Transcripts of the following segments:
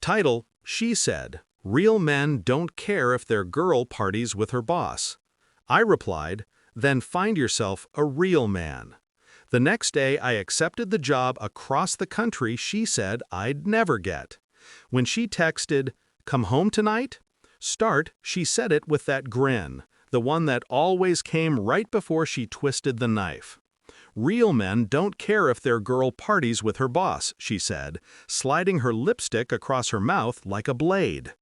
Title, she said, "Real men don't care if their girl parties with her boss." I replied, "Then find yourself a real man." The next day I accepted the job across the country she said I'd never get. When she texted, "Come home tonight?" She said it with that grin, the one that always came right before she twisted the knife. "Real men don't care if their girl parties with her boss," she said, sliding her lipstick across her mouth like a blade.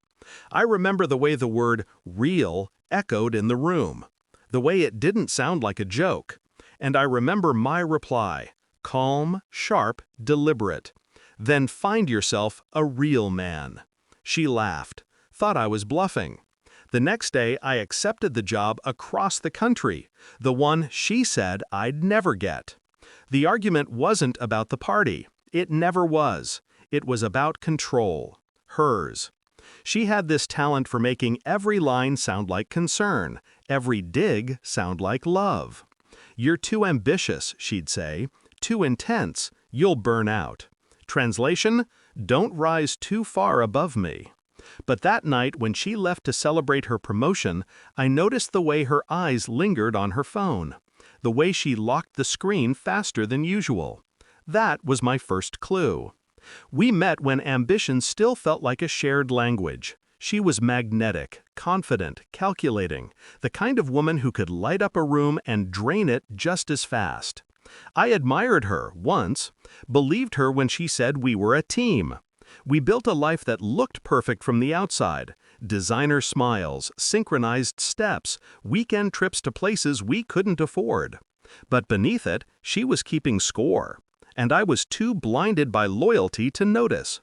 I remember the way the word "real" echoed in the room, the way it didn't sound like a joke. And I remember my reply, calm, sharp, deliberate. "Then find yourself a real man." She laughed, thought I was bluffing. The next day I accepted the job across the country, the one she said I'd never get. The argument wasn't about the party. It never was. It was about control. Hers. She had this talent for making every line sound like concern, every dig sound like love. "You're too ambitious," she'd say, "too intense, you'll burn out." Translation, "Don't rise too far above me." But that night when she left to celebrate her promotion, I noticed the way her eyes lingered on her phone, the way she locked the screen faster than usual. That was my first clue. We met when ambition still felt like a shared language. She was magnetic, confident, calculating, the kind of woman who could light up a room and drain it just as fast. I admired her once, believed her when she said we were a team. We built a life that looked perfect from the outside. Designer smiles, synchronized steps, weekend trips to places we couldn't afford. But beneath it, she was keeping score. And I was too blinded by loyalty to notice.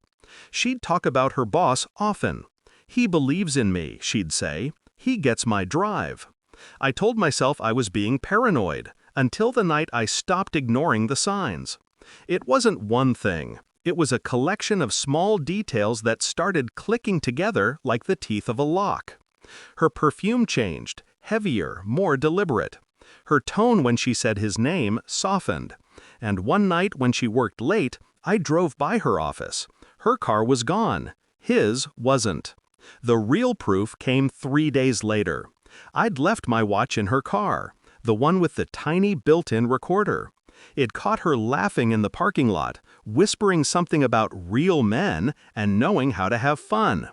She'd talk about her boss often. "He believes in me," she'd say. "He gets my drive." I told myself I was being paranoid, until the night I stopped ignoring the signs. It wasn't one thing. It was a collection of small details that started clicking together like the teeth of a lock. Her perfume changed, heavier, more deliberate. Her tone when she said his name softened. And one night when she worked late, I drove by her office. Her car was gone. His wasn't. The real proof came 3 days later. I'd left my watch in her car, the one with the tiny built-in recorder. It caught her laughing in the parking lot, whispering something about real men and knowing how to have fun.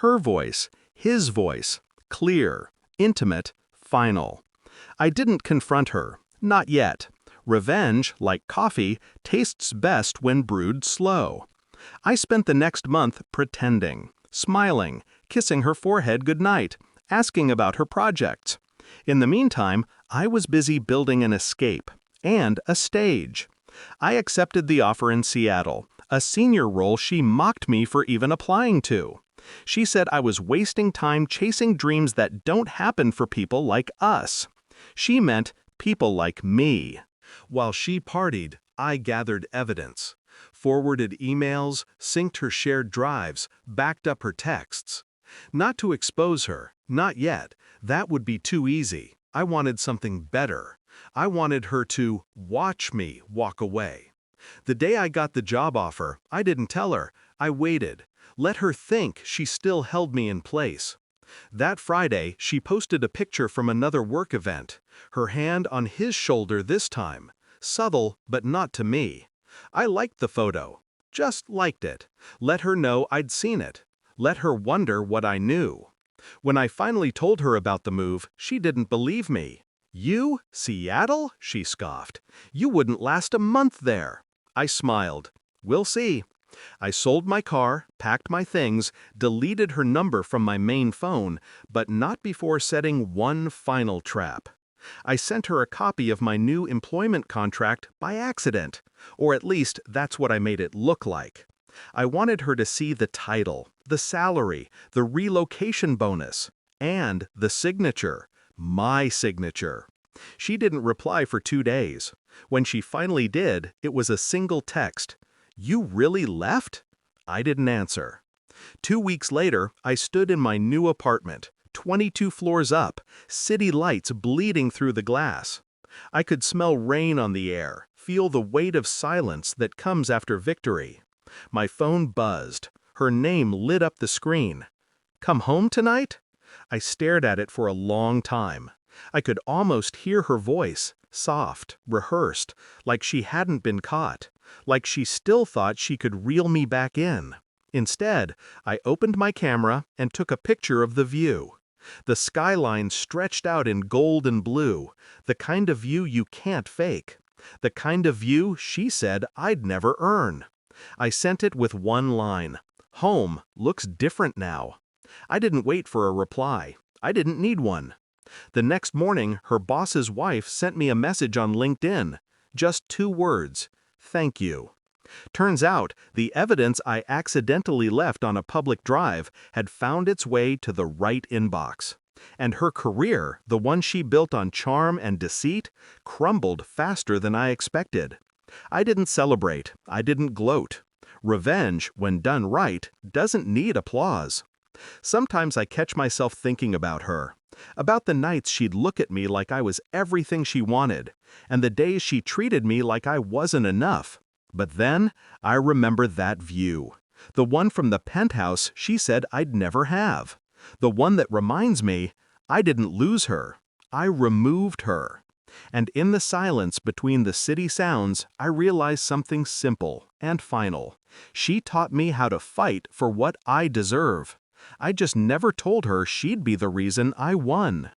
Her voice, his voice, clear, intimate, final. I didn't confront her, not yet. Revenge, like coffee, tastes best when brewed slow. I spent the next month pretending, smiling, kissing her forehead goodnight, asking about her projects. In the meantime, I was busy building an escape and a stage. I accepted the offer in Seattle, a senior role she mocked me for even applying to. She said I was wasting time chasing dreams that don't happen for people like us. She meant people like me. While she partied, I gathered evidence, forwarded emails, synced her shared drives, backed up her texts. Not to expose her, not yet. That would be too easy. I wanted something better. I wanted her to watch me walk away. The day I got the job offer, I didn't tell her. I waited. Let her think she still held me in place. That Friday, she posted a picture from another work event, her hand on his shoulder this time. Subtle, but not to me. I liked the photo. Just liked it. Let her know I'd seen it. Let her wonder what I knew. When I finally told her about the move, she didn't believe me. "You? Seattle?" she scoffed. "You wouldn't last a month there." I smiled. "We'll see." I sold my car, packed my things, deleted her number from my main phone, but not before setting one final trap. I sent her a copy of my new employment contract by accident, or at least that's what I made it look like. I wanted her to see the title, the salary, the relocation bonus, and the signature, my signature. She didn't reply for 2 days. When she finally did, it was a single text. "You really left?" I didn't answer. 2 weeks later, I stood in my new apartment, 22 floors up, city lights bleeding through the glass. I could smell rain on the air, feel the weight of silence that comes after victory. My phone buzzed. Her name lit up the screen. Come home tonight? I stared at it for a long time. I could almost hear her voice, soft, rehearsed, like she hadn't been caught, like she still thought she could reel me back in. Instead, I opened my camera and took a picture of the view. The skyline stretched out in gold and blue, the kind of view you can't fake. The kind of view she said I'd never earn. I sent it with one line. Home looks different now. I didn't wait for a reply. I didn't need one. The next morning, her boss's wife sent me a message on LinkedIn. Just 2 words. Thank you. Turns out, the evidence I accidentally left on a public drive had found its way to the right inbox. And her career, the one she built on charm and deceit, crumbled faster than I expected. I didn't celebrate. I didn't gloat. Revenge, when done right, doesn't need applause. Sometimes I catch myself thinking about her, about the nights she'd look at me like I was everything she wanted, and the days she treated me like I wasn't enough. But then, I remember that view. The one from the penthouse she said I'd never have. The one that reminds me, I didn't lose her. I removed her. And in the silence between the city sounds, I realized something simple and final. She taught me how to fight for what I deserve. I just never told her she'd be the reason I won.